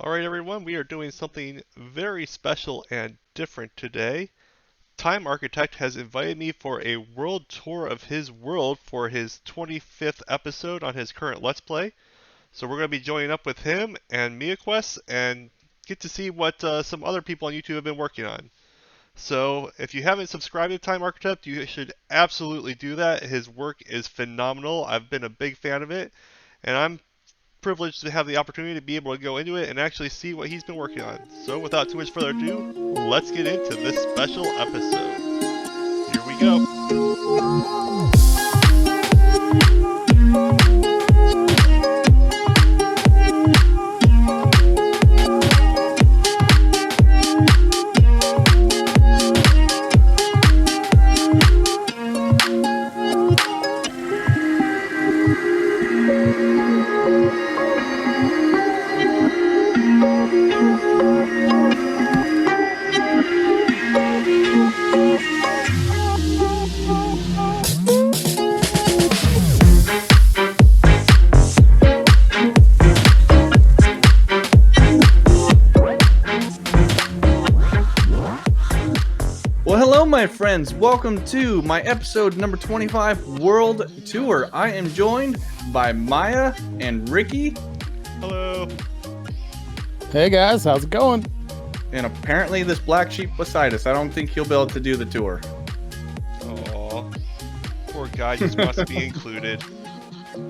Alright everyone, we are doing something very special and different today. TimeArchitect has invited me for a world tour of his world for his 25th episode on his current Let's Play. So we're going to be joining up with him and Miah Quest and get to see what some other people on YouTube have been working on. So if you haven't subscribed to TimeArchitect, you should absolutely do that. His work is phenomenal. I've been a big fan of it, and I'm privileged to have the opportunity to be able to go into it and actually see what he's been working on. So without too much further ado, let's get into this special episode. Here we go. My friends, welcome to my episode number 25 World Tour. I am joined by Miah and Ricky. Hello. Hey guys, how's it going? And apparently this black sheep beside us. I don't think he'll be able to do the tour. Aw, poor guy just wants to be included.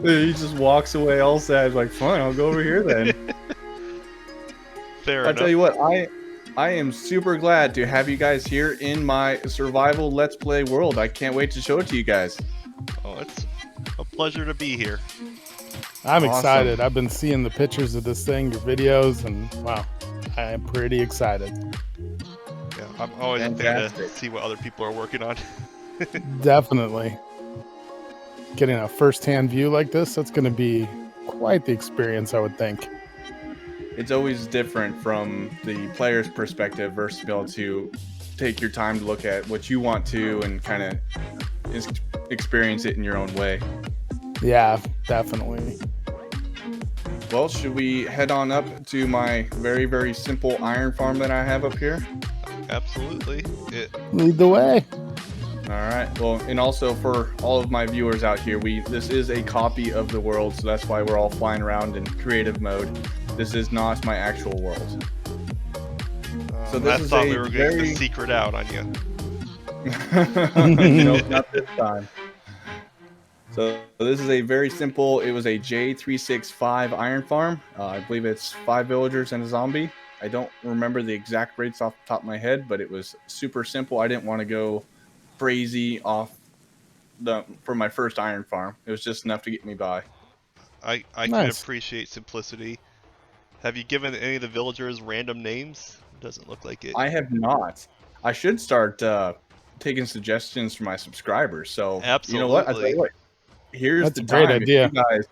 He just walks away all sad, like, fine, I'll go over here then. Fair enough. I tell you what, I am super glad to have you guys here in my survival Let's Play world. I can't wait to show it to you guys. Oh, it's a pleasure to be here. I'm Awesome. excited. I've been seeing the pictures of this thing, your videos, and wow, I am pretty excited. Yeah, I'm always a fan to Fantastic. see what other people are working on. Definitely. Getting a first-hand view like this, that's going to be quite the experience, I would think. It's always different from the player's perspective versus be able to take your time to look at what you want to and kind of experience it in your own way. Yeah, definitely. Well, should we head on up to my very, very simple iron farm that I have up here? Absolutely. Lead the way. All right. Well, and also for all of my viewers out here, this is a copy of the world, so that's why we're all flying around in creative mode. This is not my actual world. So this I is thought a we were getting very- the secret out on you. Nope, not this time. So this is a very simple, it was a J365 iron farm. I believe it's 5 villagers and a zombie. I don't remember the exact rates off the top of my head, but it was super simple. I didn't want to go crazy for my first iron farm. It was just enough to get me by. I can Nice. appreciate simplicity. Have you given any of the villagers random names? Doesn't look like it. I have not. I should start taking suggestions from my subscribers. So you know what? I tell you what. Here's That's the a great time. idea. If you guys,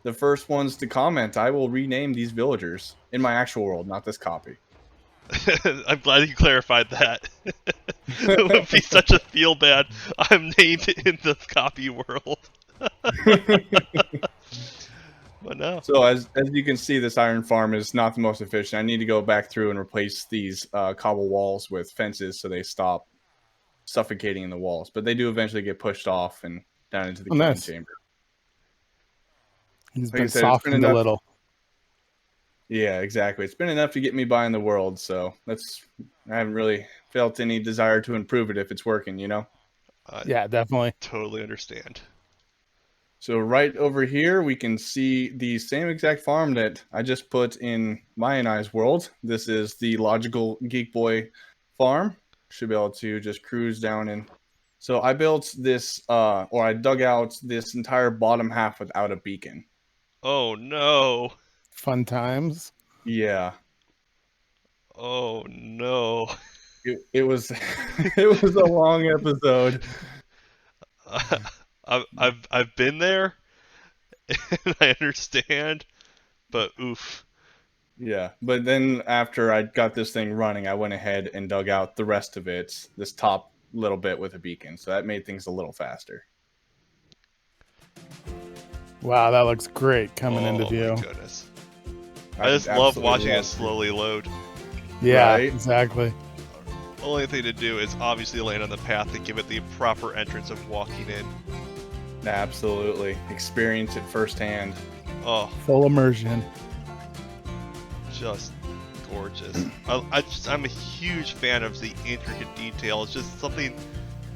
the first ones to comment, I will rename these villagers in my actual world, not this copy. I'm glad you clarified that. It would be such a feel bad. I'm named in the copy world. But no. So as you can see, this iron farm is not the most efficient. I need to go back through and replace these cobble walls with fences so they stop suffocating in the walls. But they do eventually get pushed off and down into the killing nice. chamber. He's Like I been said, it's been softened a enough- little. Yeah, exactly. It's been enough to get me by in the world, so I haven't really felt any desire to improve it if it's working, you know? Yeah, definitely. Totally understand. So right over here, we can see the same exact farm that I just put in Miah and I's world. This is the Logical Geek Boy farm. Should be able to just cruise down in. So I built this, or I dug out this entire bottom half without a beacon. Oh no. Fun times. Yeah. Oh no. It was it was a long episode. I've been there, and I understand, but oof. Yeah, but then after I got this thing running, I went ahead and dug out the rest of it, this top little bit with a beacon. So that made things a little faster. Wow, that looks great coming into Oh view. my goodness. I just love absolutely watching it love slowly load. Yeah, Right? exactly. Only thing to do is obviously land on the path to give it the proper entrance of walking in. Absolutely. Experience it firsthand. Oh, Full immersion. just gorgeous. I'm a huge fan of the intricate detail. It's just something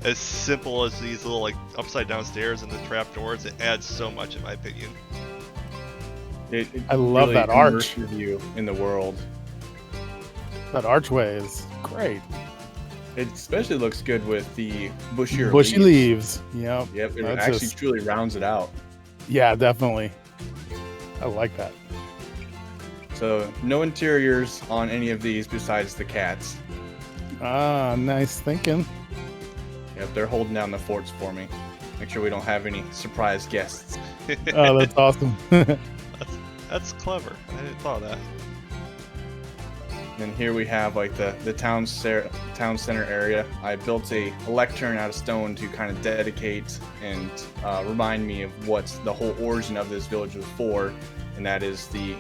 as simple as these little like upside down stairs and the trap doors. It adds so much in my opinion. It I love really that arch. immerses you in the world. That archway is great. It especially looks good with the bushy leaves. Yep. Yep, it That's actually just- truly rounds it out. Yeah, definitely. I like that. So no interiors on any of these besides the cats. Ah, nice thinking. Yep, they're holding down the forts for me. Make sure we don't have any surprise guests. Oh, that's awesome. That's clever. I didn't thought of that. And here we have like the town center area. I built a lectern out of stone to kind of dedicate and remind me of what the whole origin of this village was for, and that is the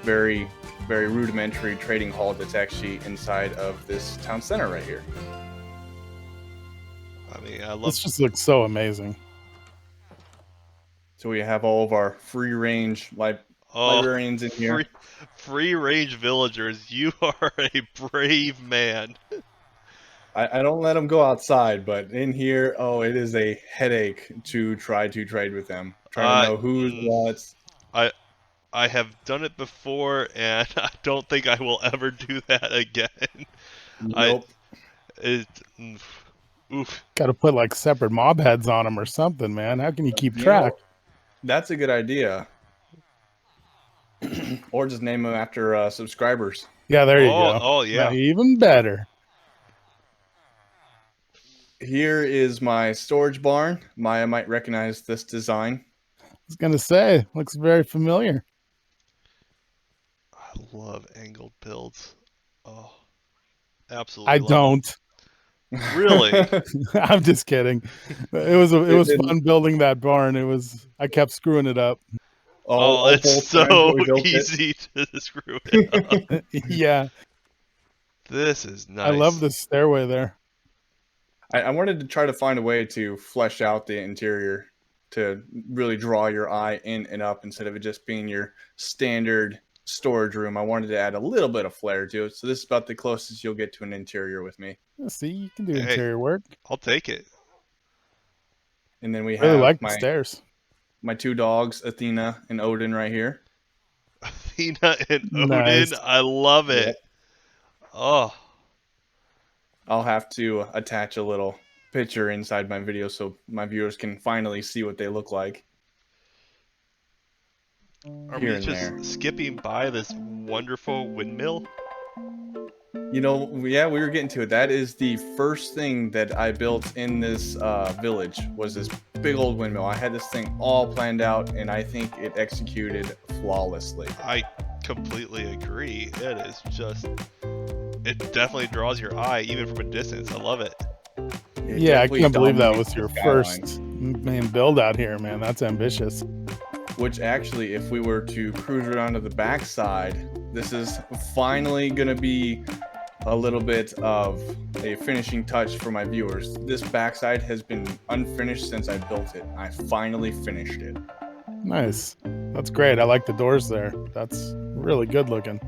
very, very rudimentary trading hall that's actually inside of this town center right here. I mean, I love. This just looks so amazing. So we have all of our free range librarians in here. Free range villagers, you are a brave man. I don't let them go outside, but in here, oh, it is a headache to try to trade with them. Trying to know who's what. I have done it before, and I don't think I will ever do that again. Nope. Oof. Got to put like separate mob heads on them or something, man. How can you keep You track? know, that's a good idea. Or just name them after subscribers. Yeah, there you go. Oh, yeah. Even better. Here is my storage barn. Maya might recognize this design. I was going to say, looks very familiar. I love angled builds. Oh, absolutely. I don't. Really? I'm just kidding. It was fun building that barn. I kept screwing it up. Oh, it's so easy to screw it up. Yeah. This is nice. I love the stairway there. I wanted to try to find a way to flesh out the interior to really draw your eye in and up instead of it just being your standard storage room. I wanted to add a little bit of flair to it. So this is about the closest you'll get to an interior with me. See, you can do interior work. I'll take it. And then we I really have like the stairs. My two dogs, Athena and Odin, right here. Athena and Odin, Nice. I love it. Yep. Oh. I'll have to attach a little picture inside my video so my viewers can finally see what they look like. Are Here we and just there. skipping by this wonderful windmill? You know, yeah, we were getting to it. That is the first thing that I built in this village was this big old windmill. I had this thing all planned out, and I think it executed flawlessly. I completely agree. It is just... It definitely draws your eye, even from a distance. I love it. Yeah, I can't believe that dominates was your the skyline. first main build out here, man. That's ambitious. Which actually, if we were to cruise around to the backside, this is finally going to be a little bit of a finishing touch for my viewers. This backside has been unfinished since I built it. I finally finished it. Nice. That's great. I like the doors there. That's really good looking.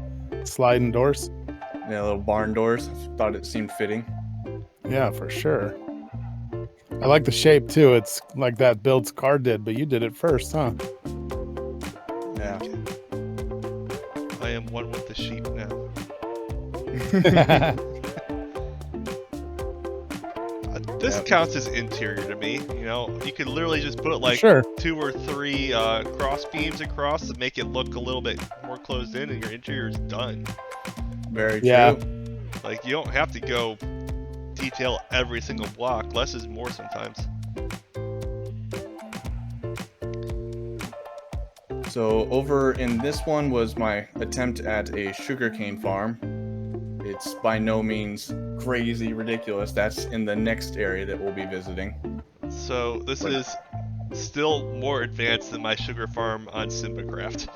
Sliding doors. Yeah, little barn doors. Thought it seemed fitting. Yeah, for sure. I like the shape too. It's like that build's car did, but you did it first, huh? Yeah. I am one with the sheep now. This counts as interior to me. You know, you could literally just put like Sure. 2 or 3 cross beams across to make it look a little bit more closed in, and your interior is done. Very true. Yeah. Like, you don't have to go detail every single block. Less is more sometimes. So over in this one was my attempt at a sugarcane farm. It's by no means crazy ridiculous. That's in the next area that we'll be visiting. So this is still more advanced than my sugar farm on SimbaCraft.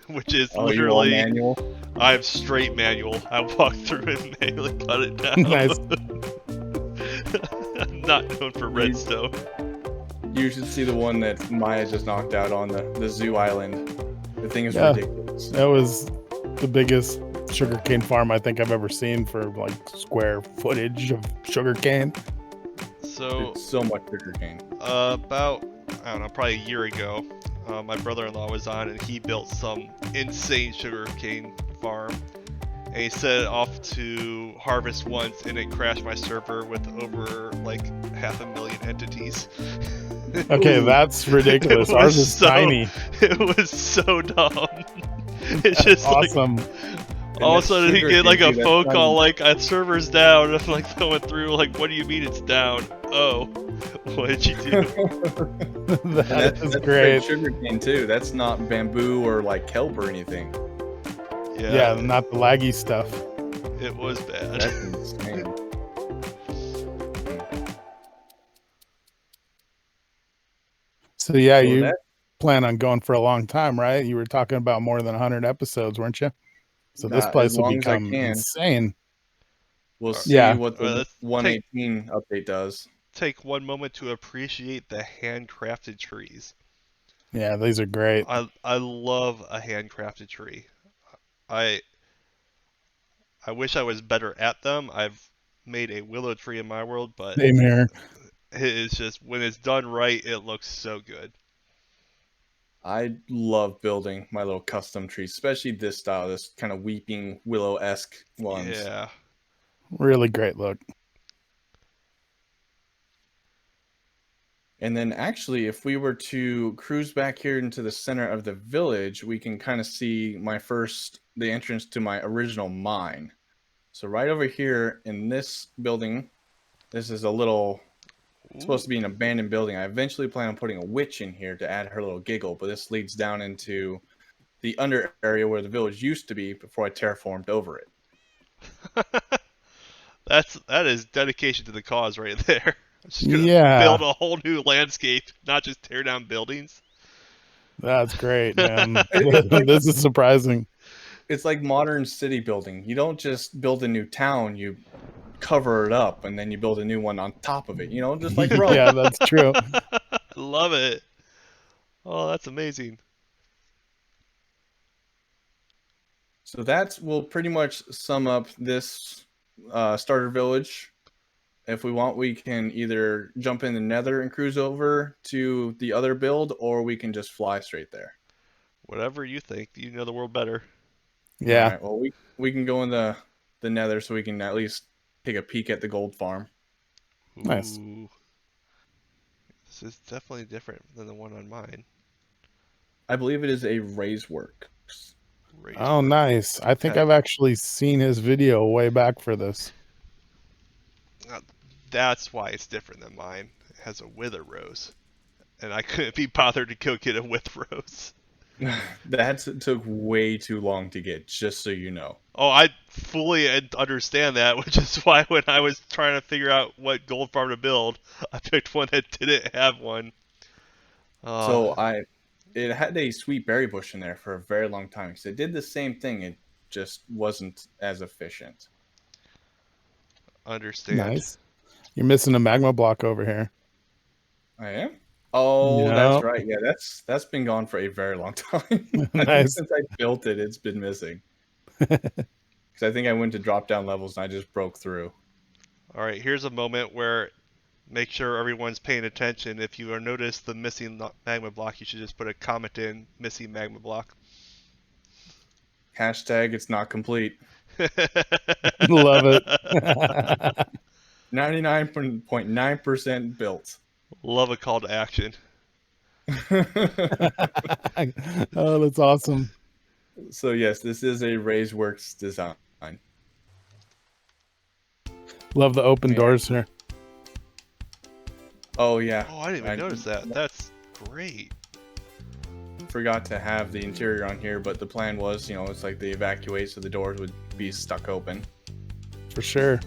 which is Oh, you're all literally manual. I'm straight manual. I walk through and manually cut it down. Nice. I'm not known for redstone. You should see the one that Maya just knocked out on the zoo island. The thing is Yeah. ridiculous. That was the biggest sugarcane farm I think I've ever seen for like square footage of sugarcane. So It's so much sugarcane. about, I don't know, probably a year ago, my brother-in-law was on and he built some insane sugarcane farm. And he set it off to harvest once and it crashed my server with over like 500,000 entities. Okay, that's ridiculous. It Ours was is so- tiny. It was so dumb. It's just Awesome. like all of a that's sudden he sugar get like cane, a too, that's phone not call even- like a server's down. And I'm like going through like, what do you mean it's down? Oh, what did you do? That is That's great. sugarcane too. That's not bamboo or like kelp or anything. Yeah, not the laggy stuff. it was bad. That's insane. So yeah, So you that- plan on going for a long time, right? You were talking about more than 100 episodes, weren't you? So this As place will long as I become can. insane. We'll see Yeah. what the Let's 118 update does. Take one moment to appreciate the handcrafted trees. Yeah, these are great. I love a handcrafted tree. I wish I was better at them. I've made a willow tree in my world, but Same here. it is just when it's done right, it looks so good. I love building my little custom trees, especially this style, this kind of weeping willow-esque ones. Yeah. Really great look. And then actually, if we were to cruise back here into the center of the village, we can kind of see the entrance to my original mine. So right over here in this building, this is a little, it's supposed to be an abandoned building. I eventually plan on putting a witch in here to add her little giggle, but this leads down into the under area where the village used to be before I terraformed over it. That is dedication to the cause right there. I'm just gonna Yeah. build a whole new landscape, not just tear down buildings. That's great, man. It's like- This is surprising. It's like modern city building. You don't just build a new town, you cover it up and then you build a new one on top of it, just like Rome. Yeah, that's true. I love it. Oh, that's amazing. So that will pretty much sum up this starter village. If we want, we can either jump in the nether and cruise over to the other build, or we can just fly straight there. Whatever you think, you know the world better. Yeah. All right, well, we can go in the nether so we can at least take a peek at the gold farm. Nice. Ooh. This is definitely different than the one on mine. I believe it is a raise works. Oh, nice. I think Okay. I've actually seen his video way back for this. That's why it's different than mine. It has a wither rose. And I couldn't be bothered to go get a wither rose. That took way too long to get, just so you know. Oh, I fully understand that, which is why when I was trying to figure out what gold farm to build, I picked one that didn't have one. So it had a sweet berry bush in there for a very long time because it did the same thing. It just wasn't as efficient. Understand. Nice. You're missing a magma block over here. I am. Oh, Yeah. that's right. Yeah, that's been gone for a very long time. I think Nice. since I built it, it's been missing. Because I think I went to drop down levels and I just broke through. All right, here's a moment where make sure everyone's paying attention. If you notice the missing magma block, you should just put a comment in missing magma block. Hashtag it's not complete. Love it. 99.9% built. Love a call to action. Oh, that's awesome. So yes, this is a raise works design. Love the open Yeah. doors here. Oh yeah. Oh, I didn't even notice that. That's great. Forgot to have the interior on here, but the plan was, it's like they evacuate so the doors would be stuck open. For sure.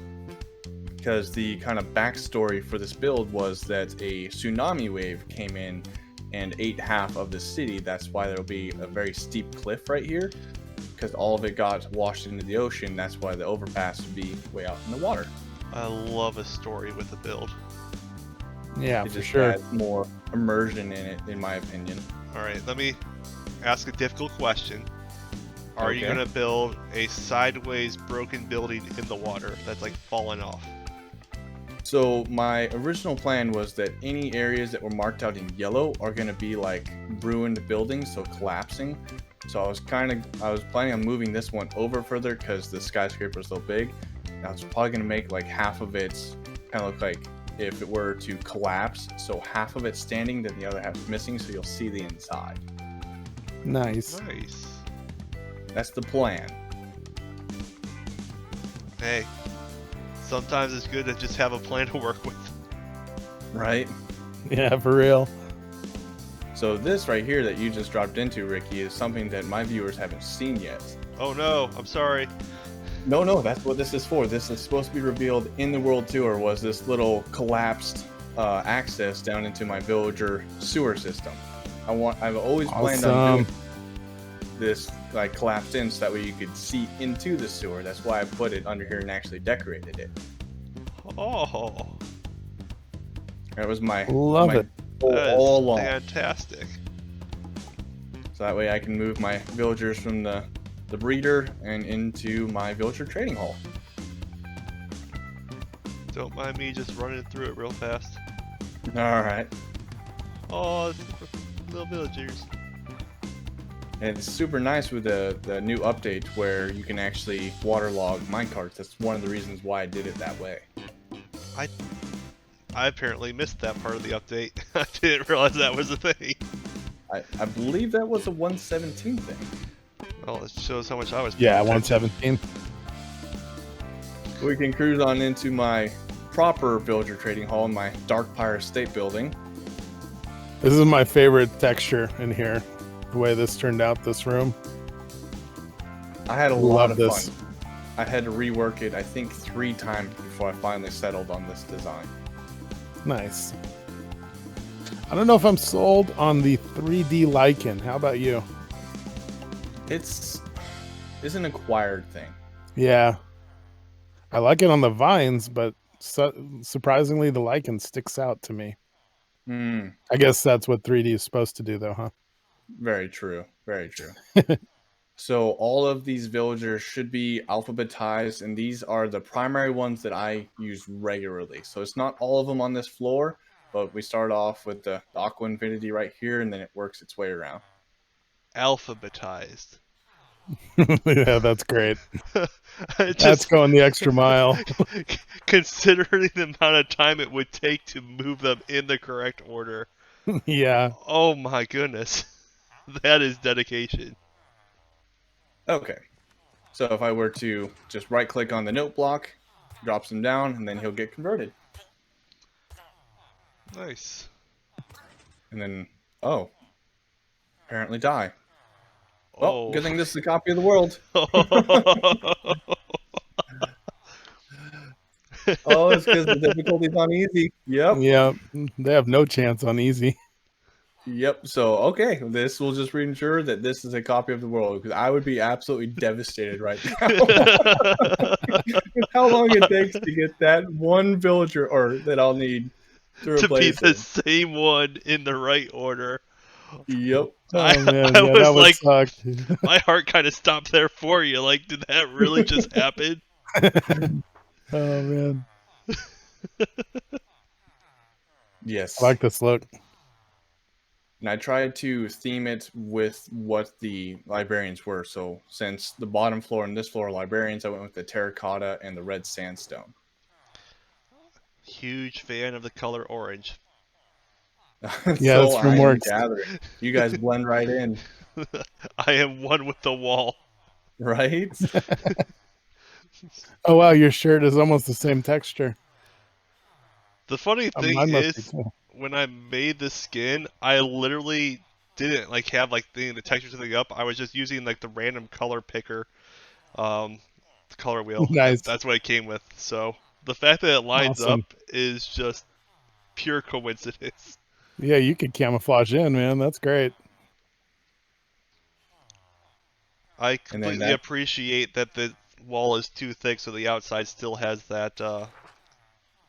Because the kind of backstory for this build was that a tsunami wave came in and ate half of the city. That's why there'll be a very steep cliff right here, because all of it got washed into the ocean. That's why the overpass would be way out in the water. I love a story with a build. Yeah, It for just sure. adds more immersion in it, in my opinion. All right, let me ask a difficult question. Are you Okay. going to build a sideways broken building in the water that's like fallen off? So my original plan was that any areas that were marked out in yellow are going to be like ruined buildings, so collapsing. So I was planning on moving this one over further because the skyscraper is so big. And I was probably going to make like half of it kind of look like if it were to collapse. So half of it standing, then the other half missing, so you'll see the inside. Nice. Nice. That's the plan. Hey, sometimes it's good to just have a plan to work with. Right? Yeah, for real. So this right here that you just dropped into, Ricky, is something that my viewers haven't seen yet. Oh no, I'm sorry. No, that's what this is for. This is supposed to be revealed in the world tour, was this little collapsed access down into my villager sewer system. I've always planned on Awesome. doing this like collapsed in so that way you could see into the sewer. That's why I put it under here and actually decorated it. Oh, That was my Love it. goal that is all along. fantastic. So that way I can move my villagers from the breeder and into my villager trading hall. Don't mind me just running through it real fast. All right. Oh, little villagers. And it's super nice with the new update where you can actually waterlog minecarts. That's one of the reasons why I did it that way. I apparently missed that part of the update. I didn't realize that was a thing. I believe that was a 117 thing. Well, it shows how much I was. Yeah, paying attention. 117. We can cruise on into my proper villager trading hall in my Darkpier estate building. This is my favorite texture in here. The way this turned out, this room. I had a lot Love of this. fun. I had to rework it, I think, 3 times before I finally settled on this design. Nice. I don't know if I'm sold on the 3D lichen. How about you? It's an acquired thing. Yeah. I like it on the vines, but surprisingly, the lichen sticks out to me. Hmm. I guess that's what 3D is supposed to do, though, huh? Very true. Very true. So all of these villagers should be alphabetized, and these are the primary ones that I use regularly. So it's not all of them on this floor, but we start off with the Aqua Infinity right here, and then it works its way around. Alphabetized. Yeah, that's great. It That's going the extra mile. Considering the amount of time it would take to move them in the correct order. Yeah. Oh my goodness. That is dedication. Okay. So if I were to just right-click on the note block, drops him down, and then he'll get converted. Nice. And then, oh, apparently die. Well, Oh. good thing this is a copy of the world. Oh, it's because the difficulty's on easy. Yep. Yeah. They have no chance on easy. Yep. So, okay, this will just ensure that this is a copy of the world, because I would be absolutely devastated right now. How long it takes to get that one villager, or that I'll need to To be replace the him. same one in the right order. Yep. Oh, I man. was Yeah, that would like- suck. My heart kind of stopped there for you. Like, did that really just happen? Oh, man. Yes. I like this look. And I tried to theme it with what the librarians were. So since the bottom floor and this floor are librarians, I went with the terracotta and the red sandstone. Huge fan of the color orange. Yeah, it's I from am works. gathering. You guys blend right in, I am one with the wall. right? Oh, wow. Your shirt is almost the same texture. The funny thing Mine must be is, too. when I made the skin, I literally didn't like have like the texture thing up. I was just using like the random color picker, the color wheel. Nice. That's what it came with. So the fact that it lines Awesome. up is just pure coincidence. Yeah, you could camouflage in, man. That's great. I And then completely that appreciate that the wall is too thick, so the outside still has that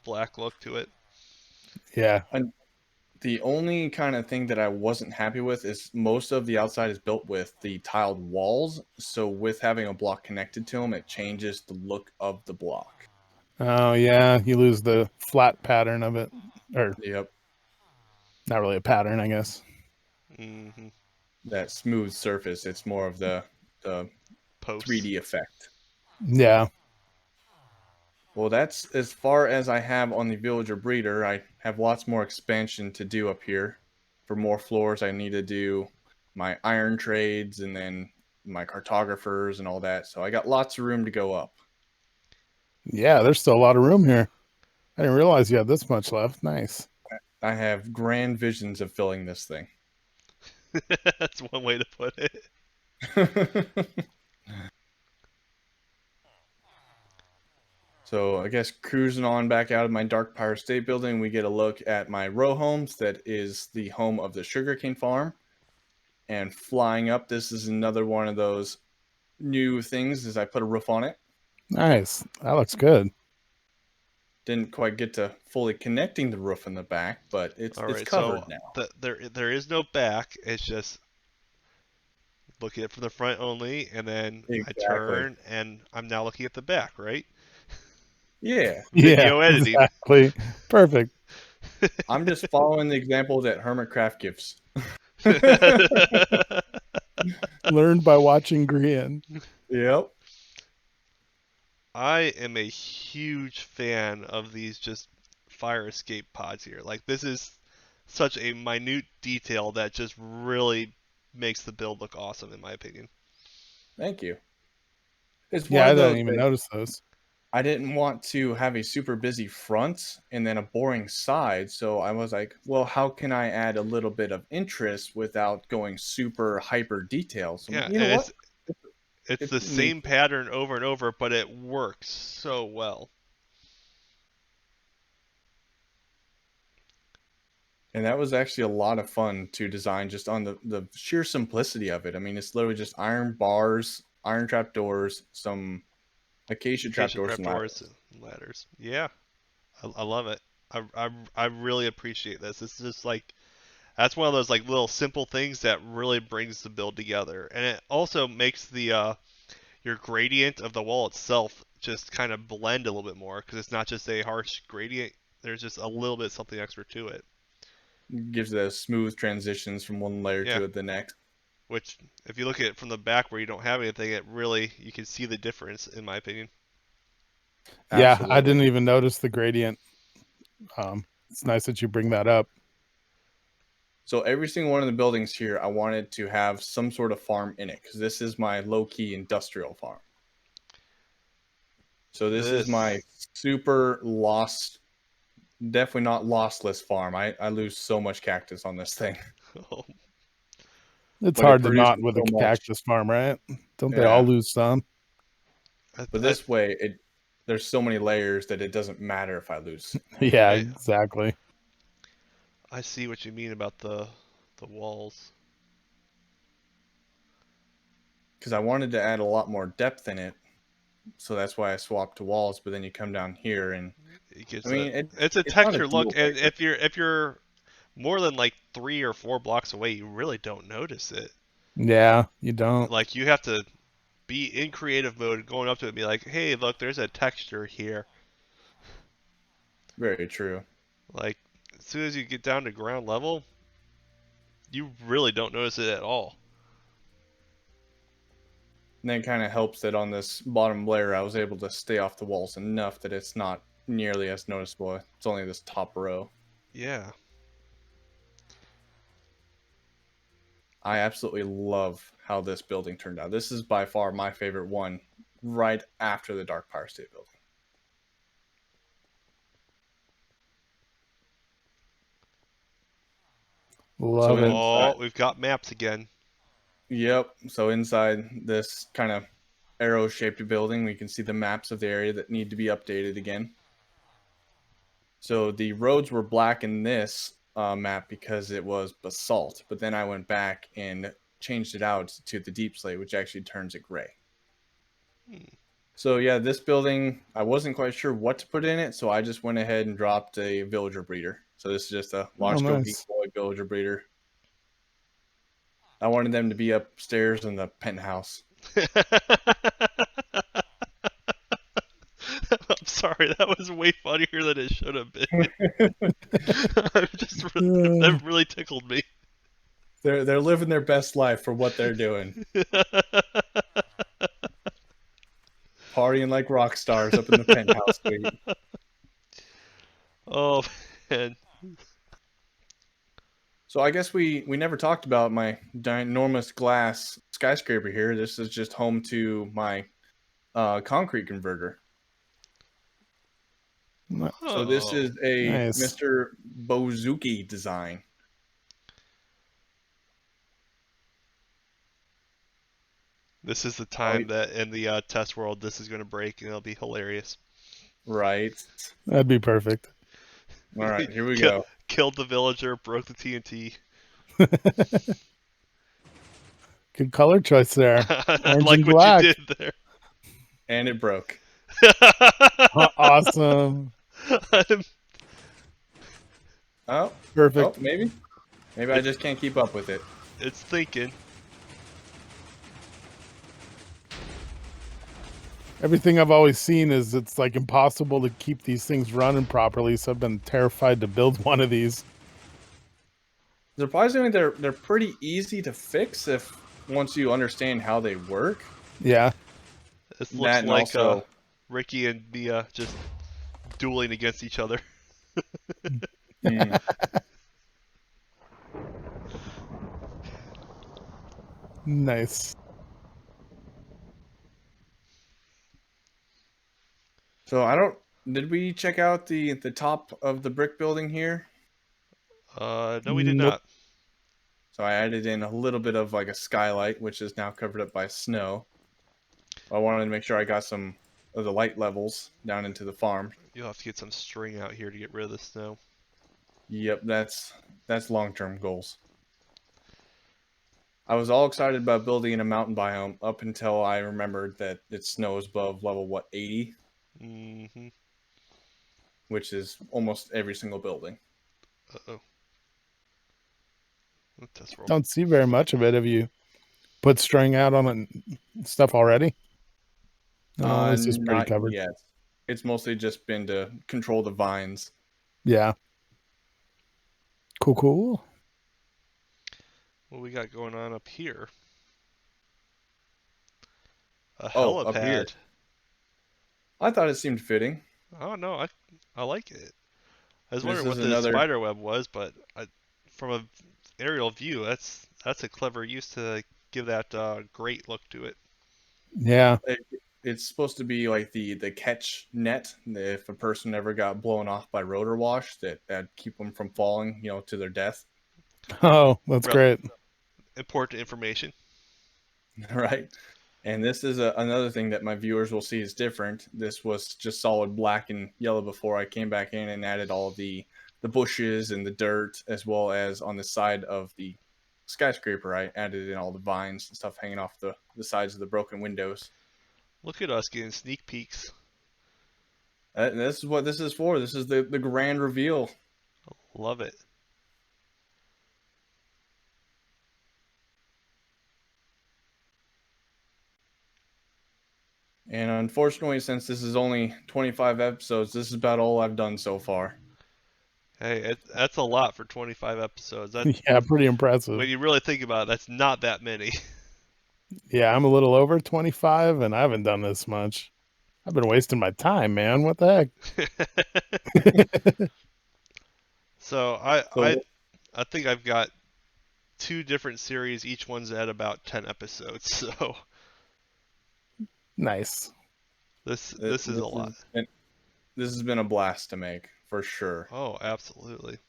black look to it. Yeah. and the only kind of thing that I wasn't happy with is most of the outside is built with the tiled walls. So with having a block connected to them, it changes the look of the block. Oh, yeah. You lose the flat pattern of it. Or Yep. not really a pattern, I guess. Hmm. That smooth surface. It's more of the Posts. 3D effect. Yeah. Well, that's as far as I have on the villager breeder. I have lots more expansion to do up here. For more floors, I need to do my iron trades and then my cartographers and all that. So I got lots of room to go up. Yeah, there's still a lot of room here. I didn't realize you had this much left. Nice. I have grand visions of filling this thing. That's one way to put it. So I guess cruising on back out of my Darkpier State building, we get a look at my row homes. That is the home of the Sugarcane farm. And flying up, this is another one of those new things as I put a roof on it. Nice. That looks good. Didn't quite get to fully connecting the roof in the back, but it's All it's right, covered so now. there is no back. It's just looking at it from the front only, and then I Exactly. turn, and I'm now looking at the back, right? Yeah. Yeah, Video editing. exactly. Perfect. I'm just following the example that Hermitcraft gives. Learned by watching Grian. Yep. I am a huge fan of these just fire escape pods here. Like this is such a minute detail that just really makes the build look awesome in my opinion. Thank you. It's one Yeah, I of didn't those even that notice those. I didn't want to have a super busy front and then a boring side. So I was like, well, how can I add a little bit of interest without going super hyper detailed? So Yeah, you know and what? it's It's the neat. same pattern over and over, but it works so well. And that was actually a lot of fun to design just on the sheer simplicity of it. I mean, it's literally just iron bars, iron trap doors, some acacia trap Acacia doors, and trapdoors ladders. and ladders. Yeah, I love it. I really appreciate this. It's just like that's one of those like little simple things that really brings the build together, and it also makes the your gradient of the wall itself just kind of blend a little bit more because it's not just a harsh gradient. There's just a little bit something extra to it. Gives those smooth transitions from one layer Yeah, to the next. which if you look at it from the back where you don't have anything, it really you can see the difference in my opinion. Yeah, I Absolutely. didn't even notice the gradient. It's nice that you bring that up. So every single one of the buildings here, I wanted to have some sort of farm in it because this is my low key industrial farm. So this is my This, super lost, definitely not lossless farm. I lose so much cactus on this thing, oh, It's but it hard to not produces with a so much. cactus farm, right? Don't they all Yeah. lose some? But this way, there's so many layers that it doesn't matter if I lose. Yeah, I exactly. I see what you mean about the walls. Because I wanted to add a lot more depth in it, so that's why I swapped to walls. But then you come down here, and It I gives mean, a it's it's a it's not a texture look, deal and breaker. if you're more than like 3 or 4 blocks away, you really don't notice it. Yeah, you don't. Like you have to be in creative mode, going up to it and be like, "Hey, look, there's a texture here." Very true. Like as soon as you get down to ground level, you really don't notice it at all. And then it kind of helps that on this bottom layer, I was able to stay off the walls enough that it's not nearly as noticeable. It's only this top row. Yeah. I absolutely love how this building turned out. This is by far my favorite one right after the Darkpier State building. So Love it. inside, Oh, we've got maps again. yep. So inside this kind of arrow-shaped building, we can see the maps of the area that need to be updated again. So the roads were black in this. map because it was basalt, but then I went back and changed it out to the deep slate, which actually turns it gray. So yeah, this building, I wasn't quite sure what to put in it, so I just went ahead and dropped a villager breeder. So this is just a launch scope nice. decoy villager breeder. I wanted them to be upstairs in the penthouse. I'm sorry, that was way funnier than it should have been. That really tickled me. They're living their best life for what they're doing. Partying like rock stars up in the penthouse suite. Oh man. So I guess we never talked about my ginormous glass skyscraper here. This is just home to my concrete converter. So this is a nice. Mr. Bozuki design. This is the time that in the test world this is going to break and it'll be hilarious. Right. That'd be perfect. All right, here we go. Killed the villager, broke the TNT. Good color choice there. I Orange like and what black. you did there. And it broke. Awesome. Oh, Perfect. Oh, maybe I just can't keep up with it. It's thinking. Everything I've always seen is it's like impossible to keep these things running properly, so I've been terrified to build one of these. Surprisingly, they're pretty easy to fix if once you understand how they work. Yeah. This looks like Ricky and Miah just dueling against each other. Nice. So did we check out the top of the brick building here? No, we did not. So I added in a little bit of like a skylight, which is now covered up by snow. I wanted to make sure I got some of the light levels down into the farm. You'll have to get some string out here to get rid of the snow. Yep, that's long-term goals. I was all excited about building in a mountain biome up until I remembered that it snows above level 80, which is almost every single building. Uh-oh. Don't see very much of it. Have you put string out on it stuff already? No, it's just pretty covered. Yet. It's mostly just been to control the vines. Yeah. Cool. What we got going on up here? A helipad. Up here. I thought it seemed fitting. Oh no, I like it. I was wondering what the spider web was, but from a aerial view, that's a clever use to give that great look to it. Yeah. It's supposed to be like the catch net. If a person ever got blown off by rotor wash, that'd keep them from falling, to their death. Oh, that's great. Important information. Right. And this is another thing that my viewers will see is different. This was just solid black and yellow before I came back in and added all the bushes and the dirt, as well as on the side of the skyscraper, I added in all the vines and stuff hanging off the sides of the broken windows. Look at us getting sneak peeks. This is what this is for. This is the grand reveal. Love it. And unfortunately, since this is only 25 episodes, this is about all I've done so far. Hey, that's a lot for 25 episodes. Yeah, pretty impressive. When you really think about it, that's not that many. Yeah, I'm a little over 25, and I haven't done this much. I've been wasting my time, man. What the heck? So I think I've got 2 different series. Each one's at about 10 episodes. So nice. This is a lot. This has been a blast to make, for sure. Oh, absolutely.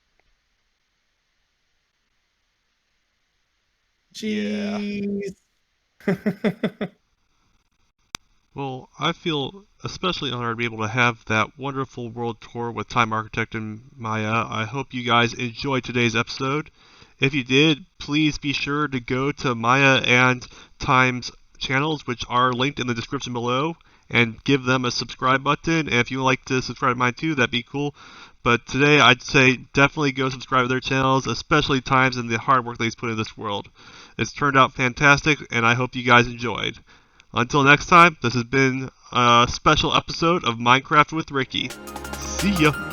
Cheese. Yeah. Well, I feel especially honored to be able to have that wonderful world tour with Time Architect and Miah. I hope you guys enjoyed today's episode. If you did, please be sure to go to Miah and Time's channels, which are linked in the description below, and give them a subscribe button. And if you would like to subscribe to mine too, that'd be cool. But today, I'd say definitely go subscribe to their channels, especially Times and the hard work that he's put in this world. It's turned out fantastic, and I hope you guys enjoyed. Until next time, this has been a special episode of Minecraft with Ricky. See ya!